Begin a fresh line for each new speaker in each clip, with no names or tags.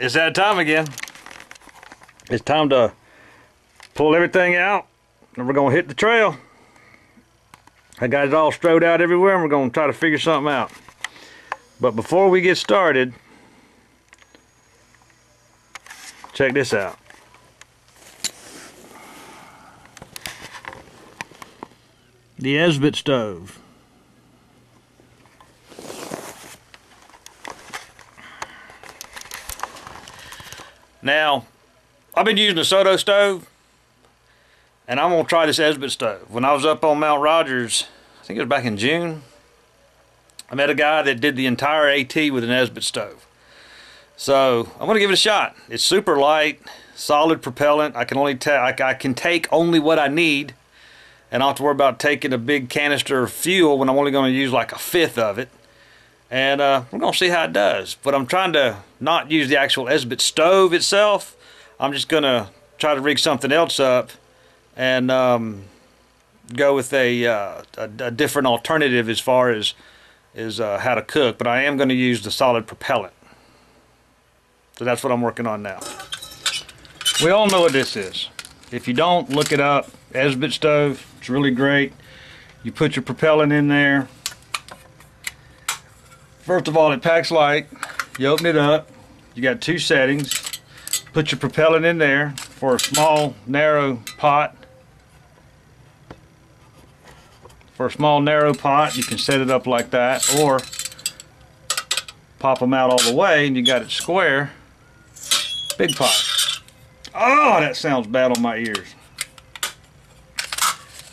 it's that time again. It's time to pull everything out and we're gonna hit the trail. I got it all strode out everywhere and we're gonna try to figure something out. But before we get started, check this out. The Esbit stove. Now, I've been using the Soto stove, and I'm gonna try this Esbit stove. When I was up on Mount Rogers, I think it was back in June, I met a guy that did the entire AT with an Esbit stove. So I'm gonna give it a shot. It's super light, solid propellant. I can take only what I need, and I don't have to worry about taking a big canister of fuel when I'm only gonna use like a fifth of it. And we're gonna see how it does. But I'm trying to not use the actual Esbit stove itself. I'm just gonna try to rig something else up and go with a different alternative as far as how to cook. But I am gonna use the solid propellant. So that's what I'm working on now. We all know what this is. If you don't, look it up. Esbit stove. It's really great. You put your propellant in there. First of all, it packs light. You open it up. You got two settings. Put your propellant in there for a small, narrow pot. For a small, narrow pot, you can set it up like that, or pop them out all the way and you got it square. Big pot. Oh, that sounds bad on my ears.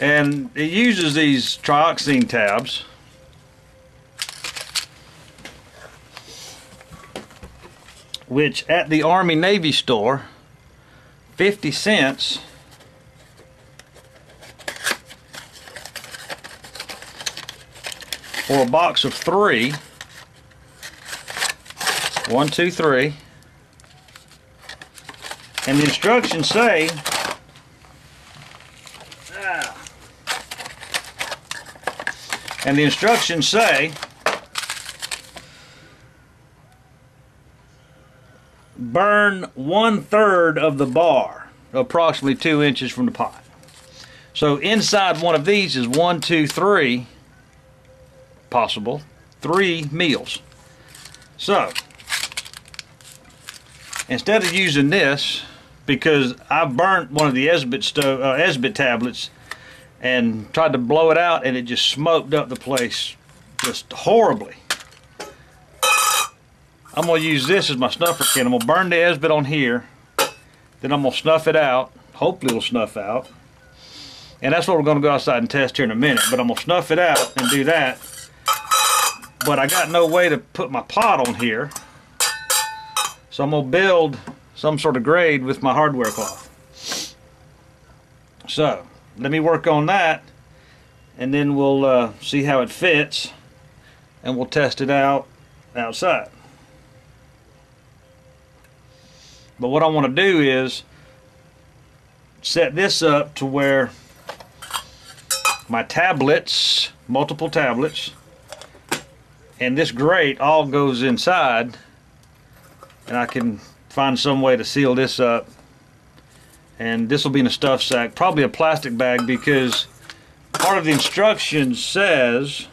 And it uses these Trioxane tabs. Which at the Army Navy store, 50 cents for a box of 3. 1, 2, 3. And the instructions say burn 1/3 of the bar, approximately 2 inches from the pot. So inside one of these is 1, 2, 3 possible 3 meals. So instead of using this, because I burnt one of the Esbit tablets and tried to blow it out and it just smoked up the place just horribly. I'm going to use this as my snuffer kit. I'm going to burn the Esbit on here. Then I'm going to snuff it out. Hopefully it'll snuff out. And that's what we're going to go outside and test here in a minute. But I'm going to snuff it out and do that. But I got no way to put my pot on here. So I'm going to build some sort of grade with my hardware cloth. So let me work on that. And then we'll see how it fits. And we'll test it out outside. But what I want to do is set this up to where my tablets, multiple tablets, and this grate all goes inside, and I can find some way to seal this up. And this will be in a stuff sack, probably a plastic bag, because part of the instructions says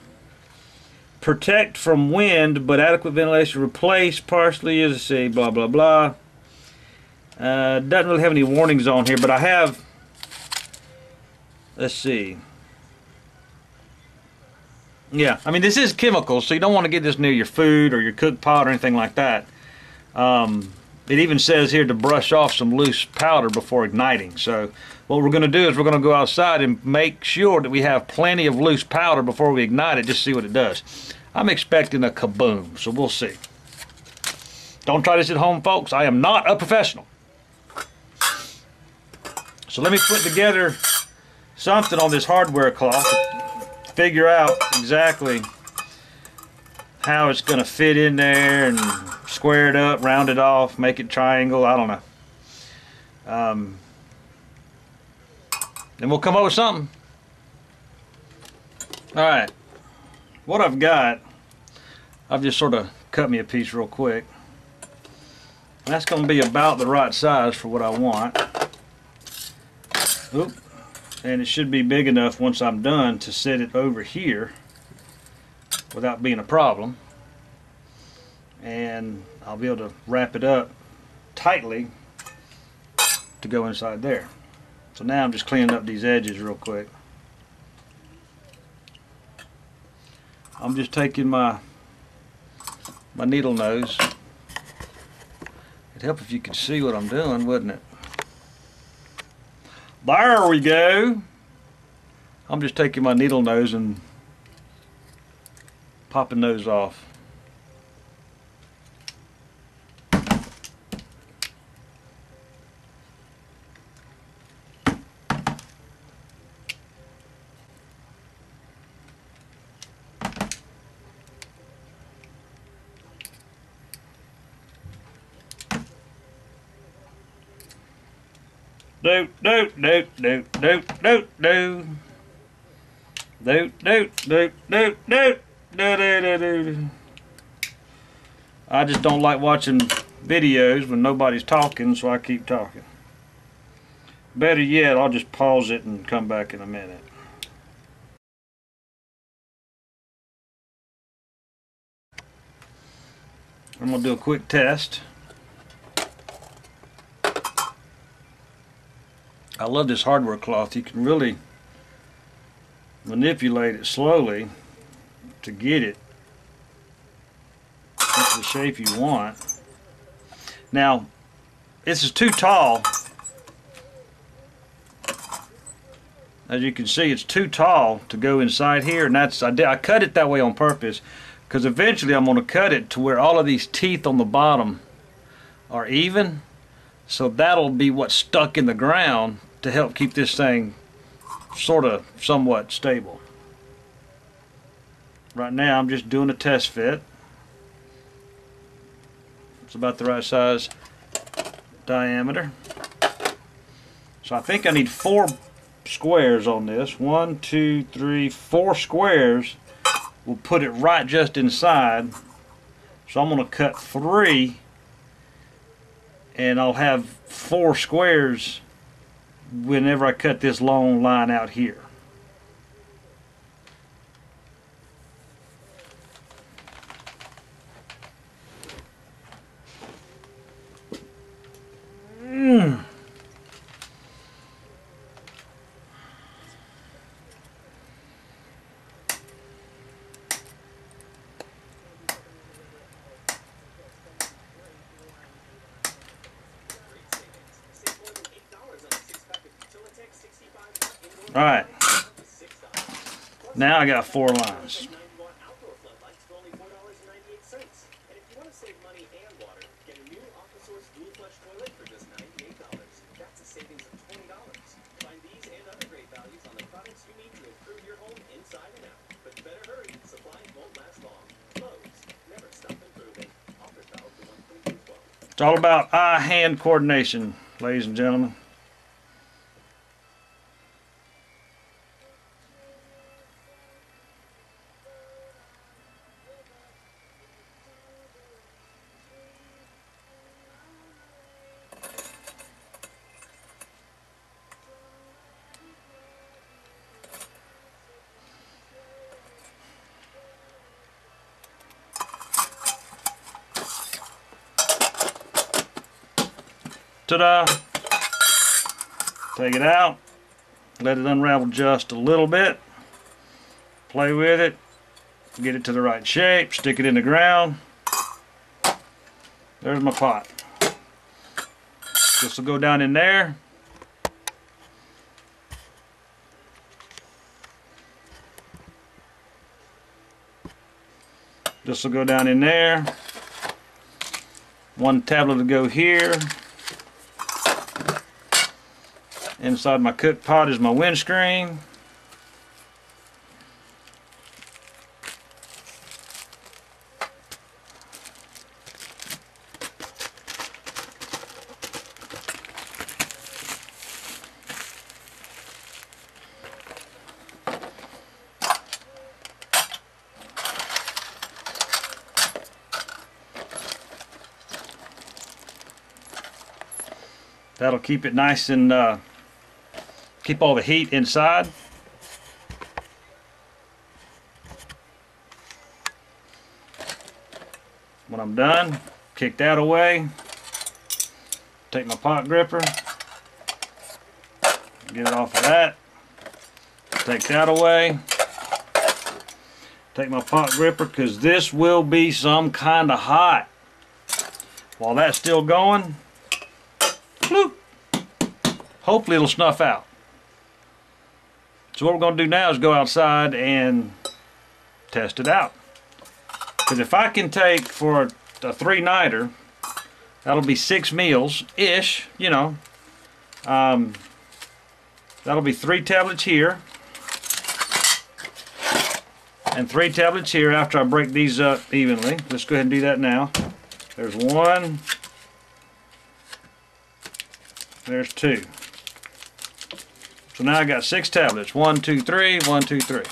protect from wind but adequate ventilation, replace partially as a blah blah blah. Doesn't really have any warnings on here, but I have, let's see. Yeah, I mean this is chemicals, so you don't want to get this near your food or your cook pot or anything like that. It even says here to brush off some loose powder before igniting. So what we're going to do is we're going to go outside and make sure that we have plenty of loose powder before we ignite it, just to see what it does. I'm expecting a kaboom, so we'll see. Don't try this at home, folks. I am not a professional. So let me put together something on this hardware cloth to figure out exactly how it's going to fit in there and square it up, round it off, make it triangle. I don't know. Then we'll come up with something. Alright. What I've got, I've just sort of cut me a piece real quick. That's going to be about the right size for what I want. Oop. And it should be big enough once I'm done to set it over here without being a problem. And I'll be able to wrap it up tightly to go inside there. So now I'm just cleaning up these edges real quick. I'm just taking my needle nose. It'd help if you could see what I'm doing, wouldn't it? There we go. I'm just taking my needle nose and popping those off. Do do do do do do do do do do do do do. I just don't like watching videos when nobody's talking, so I keep talking. Better yet, I'll just pause it and come back in a minute. I'm gonna do a quick test. I love this hardware cloth. You can really manipulate it slowly to get it into the shape you want. Now, this is too tall. As you can see, it's too tall to go inside here, and that's I cut it that way on purpose because eventually I'm going to cut it to where all of these teeth on the bottom are even. So that'll be what's stuck in the ground to help keep this thing sort of somewhat stable. Right now I'm just doing a test fit. It's about the right size diameter. So I think I need 4 squares on this. 1, 2, 3, 4 squares will put it right just inside. So I'm going to cut 3 and I'll have 4 squares whenever I cut this long line out here. Alright, now I got 4 lines. It's all about eye-hand coordination, ladies and gentlemen. Ta-da! Take it out, let it unravel just a little bit, play with it, get it to the right shape, stick it in the ground. There's my pot. This will go down in there. This will go down in there. One tablet will go here. Inside my cook pot is my windscreen. That'll keep it nice and keep all the heat inside. When I'm done, kick that away. Take my pot gripper, get it off of that. Take that away. Take my pot gripper, because this will be some kind of hot. While that's still going, bloop, hopefully it'll snuff out. So what we're going to do now is go outside and test it out. Because if I can take for a 3-nighter, that'll be 6 meals-ish, you know. That'll be 3 tablets here. And 3 tablets here after I break these up evenly. Let's go ahead and do that now. There's 1. There's 2. So now I got 6 tablets. 1, 2, 3, 1, 2, 3.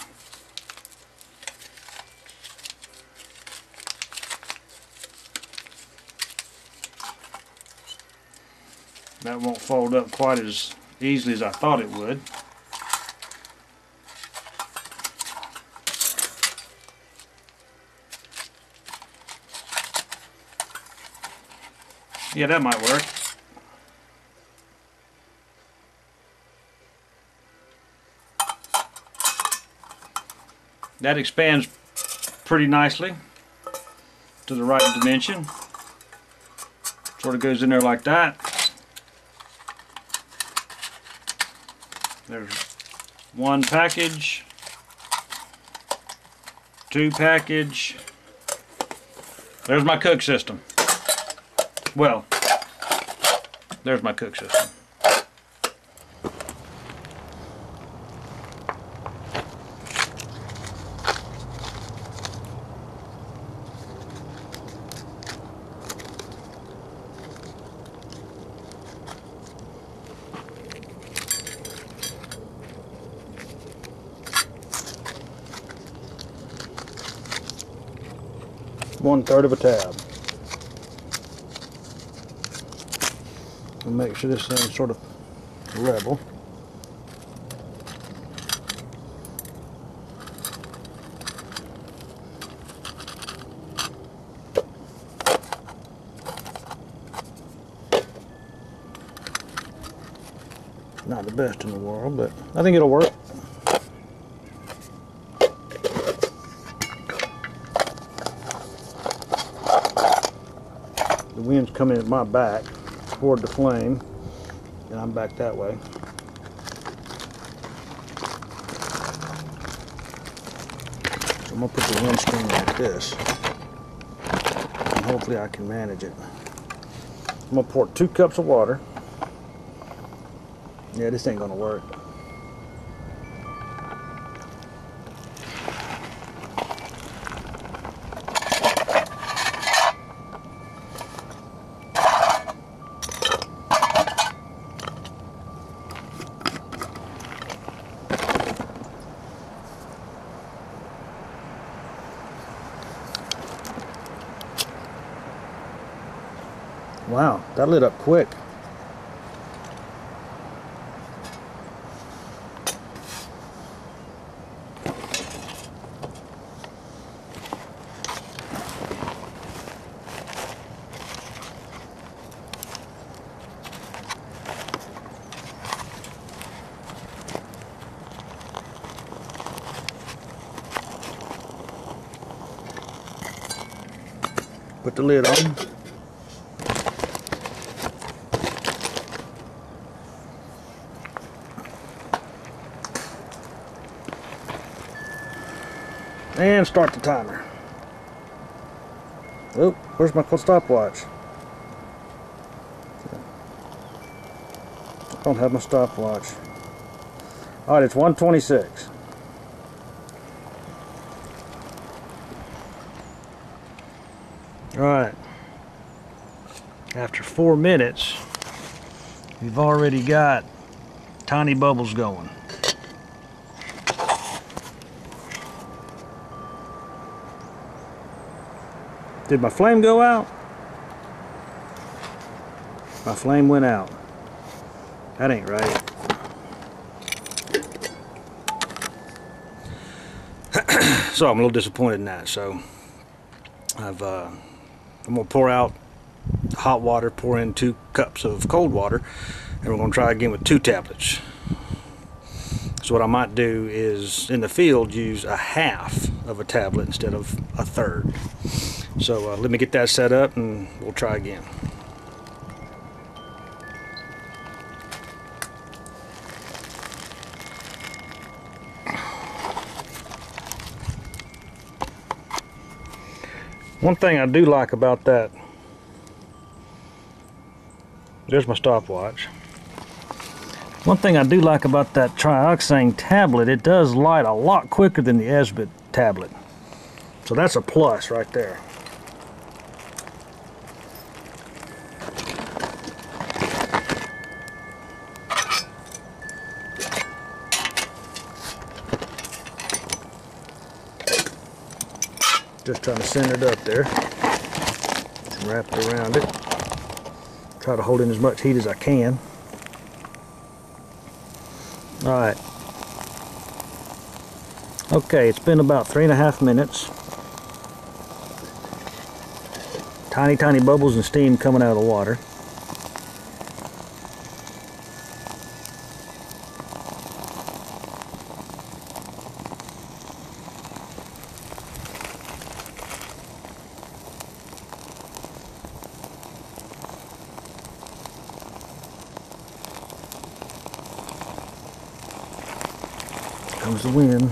That won't fold up quite as easily as I thought it would. Yeah, that might work. That expands pretty nicely to the right dimension. Sort of goes in there like that. There's 1 package, 2 package. There's my cook system. Well, there's my cook system. One-third of a tab. And make sure this thing's sort of level. Not the best in the world, but I think it'll work. The wind's coming at my back toward the flame, and I'm back that way. So I'm going to put the wind screen like this, and hopefully I can manage it. I'm going to pour 2 cups of water. Yeah, this ain't going to work. Wow, that lit up quick. Put the lid on. And start the timer. Oh, where's my stopwatch? I don't have my stopwatch. Alright, it's 1:26. Alright. After 4 minutes, we've already got tiny bubbles going. Did my flame go out? My flame went out. That ain't right. So I'm a little disappointed in that. So I'm gonna pour out hot water, pour in 2 cups of cold water, and we're gonna try again with 2 tablets. So what I might do is in the field use a half of a tablet instead of a third. So let me get that set up and we'll try again. One thing I do like about that, there's my stopwatch. One thing I do like about that Trioxane tablet, it does light a lot quicker than the Esbit tablet. So that's a plus right there. Just trying to center it up there. Wrap it around it. Try to hold in as much heat as I can. Alright. Okay, it's been about 3.5 minutes. Tiny, tiny bubbles and steam coming out of the water. Comes the wind.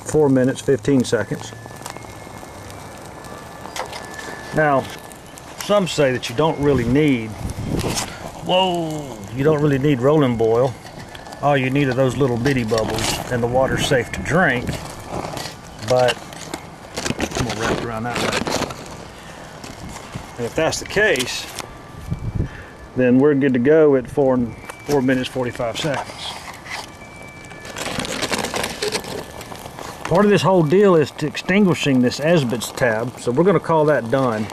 Four minutes, 15 seconds. Now, some say that you don't really need, you don't really need rolling boil. All you need are those little bitty bubbles and the water's safe to drink. But I'm gonna wrap it around that way. And if that's the case, then we're good to go at 4 minutes 45 seconds. Part of this whole deal is to extinguishing this Esbit's tab, so we're going to call that done.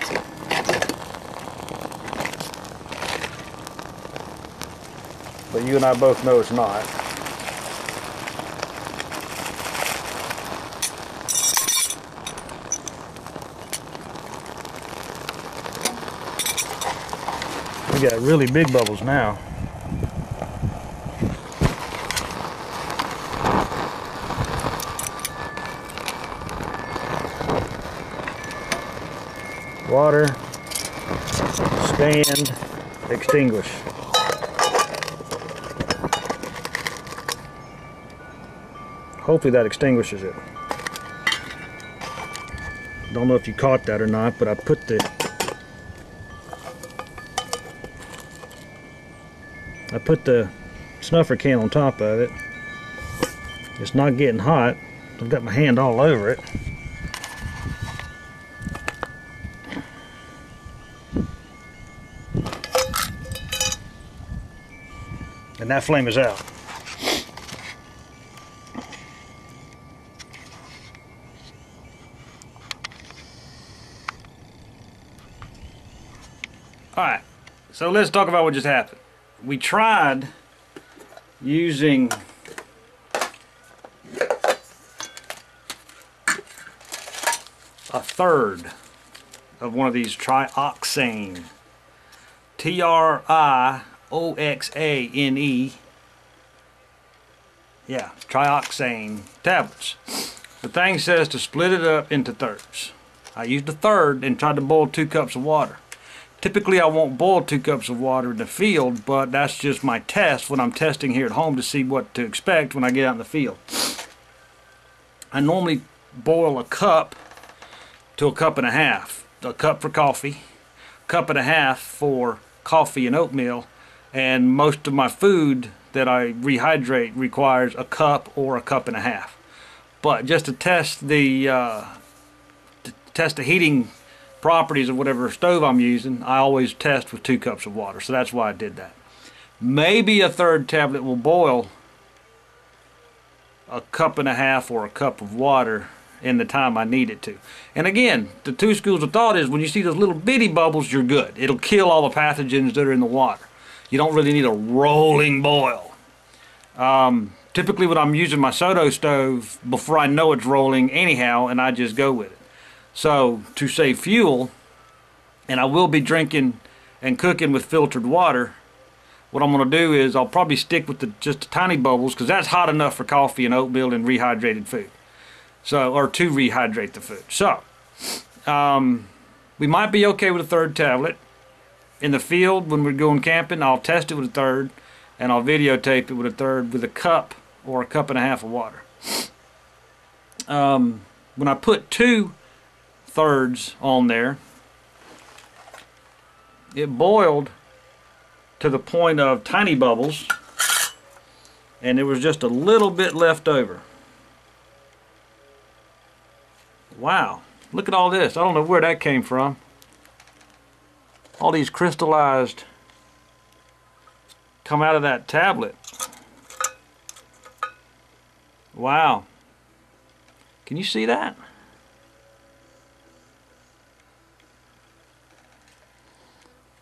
But you and I both know it's not. We got really big bubbles now. Water, stand, extinguish. Hopefully that extinguishes it. Don't know if you caught that or not, but I put the snuffer can on top of it. It's not getting hot. I've got my hand all over it. And that flame is out. Alright, so let's talk about what just happened. We tried using a third of one of these Trioxane, Trioxane, yeah, Trioxane tablets. The thing says to split it up into thirds. I used a third and tried to boil 2 cups of water. Typically I won't boil 2 cups of water in the field, but that's just my test when I'm testing here at home to see what to expect when I get out in the field. I normally boil a cup to a cup and a half. A cup for coffee, cup and a half for coffee and oatmeal, and most of my food that I rehydrate requires a cup or a cup and a half. But just to test the heating properties of whatever stove I'm using, I always test with 2 cups of water, so that's why I did that. Maybe a third tablet will boil a cup and a half or a cup of water in the time I need it to. And again, the two schools of thought is when you see those little bitty bubbles, you're good. It'll kill all the pathogens that are in the water. You don't really need a rolling boil. Typically when I'm using my Soto stove, before I know it's rolling anyhow, and I just go with it. So to save fuel, and I will be drinking and cooking with filtered water, what I'm going to do is I'll probably stick with just the tiny bubbles, because that's hot enough for coffee and oatmeal and rehydrated food. So, or to rehydrate the food. So, we might be okay with a third tablet. In the field, when we're going camping, I'll test it with a third, and I'll videotape it with a third with a cup or a cup and a half of water. When I put 2 thirds on there, it boiled to the point of tiny bubbles, and there was just a little bit left over. Wow, look at all this. I don't know where that came from. All these crystallized come out of that tablet. Wow. Can you see that?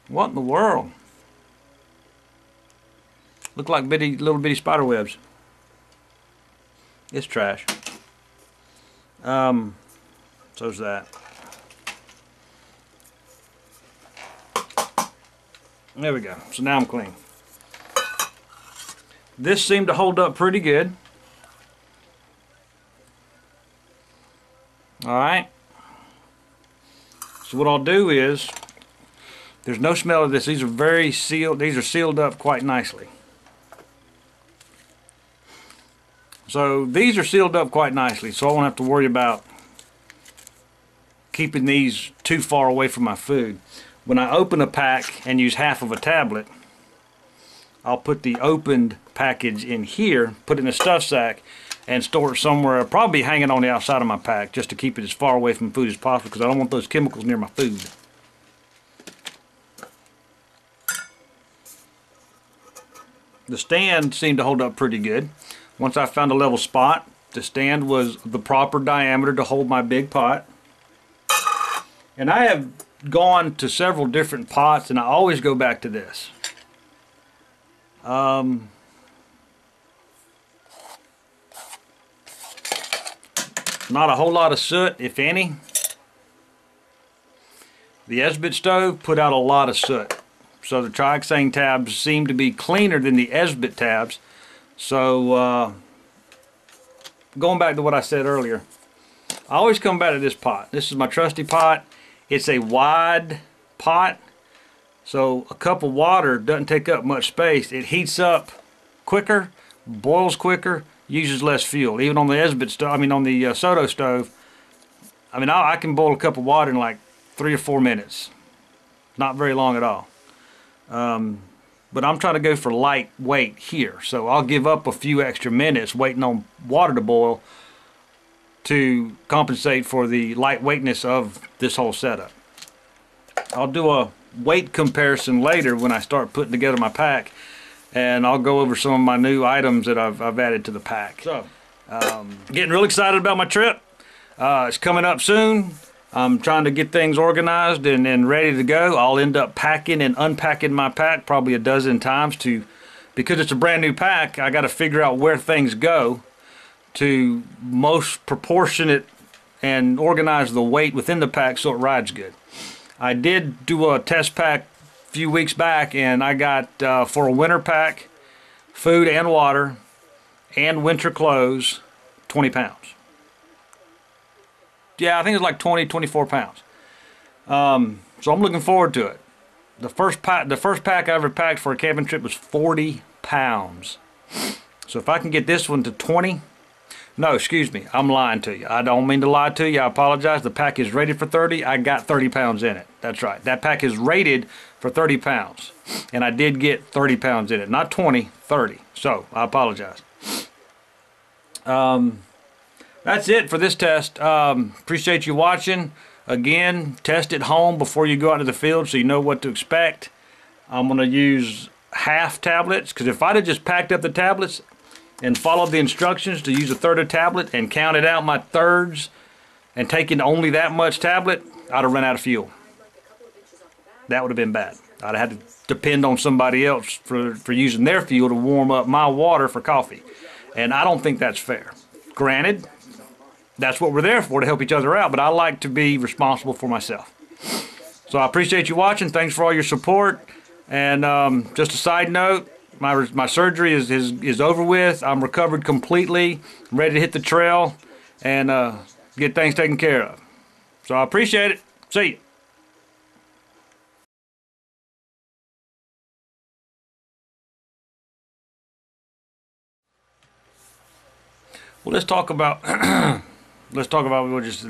What in the world? Look like little bitty spider webs. It's trash. So's that. There we go. So now I'm clean. This seemed to hold up pretty good. Alright. So what I'll do is, there's no smell of this. These are very sealed. These are sealed up quite nicely. So these are sealed up quite nicely, so I won't have to worry about keeping these too far away from my food. When I open a pack and use half of a tablet, I'll put the opened package in here, put it in a stuff sack, and store it somewhere, probably hanging on the outside of my pack, just to keep it as far away from food as possible, because I don't want those chemicals near my food. The stand seemed to hold up pretty good. Once I found a level spot, the stand was the proper diameter to hold my big pot. And I have gone to several different pots, and I always go back to this. Not a whole lot of soot, if any. The Esbit stove put out a lot of soot. So the Trioxane tabs seem to be cleaner than the Esbit tabs. So going back to what I said earlier, I always come back to this pot. This is my trusty pot. It's a wide pot, so a cup of water doesn't take up much space. It heats up quicker, boils quicker, uses less fuel. Even on the Esbit stove, on the Soto stove, I can boil a cup of water in like 3 or 4 minutes. Not very long at all. But I'm trying to go for lightweight here, so I'll give up a few extra minutes waiting on water to boil to compensate for the lightweightness of this whole setup. I'll do a weight comparison later when I start putting together my pack, and I'll go over some of my new items that I've added to the pack. So, getting real excited about my trip. It's coming up soon. I'm trying to get things organized and ready to go. I'll end up packing and unpacking my pack probably a dozen times because it's a brand new pack. I got to figure out where things go to most proportionate and organize the weight within the pack so it rides good. I did do a test pack a few weeks back, and I got for a winter pack, food and water and winter clothes, 20 pounds. Yeah, I think it's like 20, 24 pounds. So I'm looking forward to it. The first pack I ever packed for a camping trip was 40 pounds. So if I can get this one to 20, no, excuse me, I'm lying to you. I don't mean to lie to you. I apologize. The pack is rated for 30. I got 30 pounds in it. That's right. That pack is rated for 30 pounds. And I did get 30 pounds in it. Not 20, 30. So I apologize. That's it for this test. Appreciate you watching. Again, test at home before you go out to the field so you know what to expect. I'm going to use half tablets, because if I'd have just packed up the tablets and followed the instructions to use a third of tablet and counted out my thirds and taking only that much tablet, I'd have run out of fuel. That would have been bad. I'd have had to depend on somebody else for using their fuel to warm up my water for coffee. And I don't think that's fair. Granted, that's what we're there for, to help each other out, but I like to be responsible for myself. So I appreciate you watching. Thanks for all your support. And just a side note, my surgery is over with. I'm recovered completely. I'm ready to hit the trail and get things taken care of. So I appreciate it. See you. Well, let's talk about what we just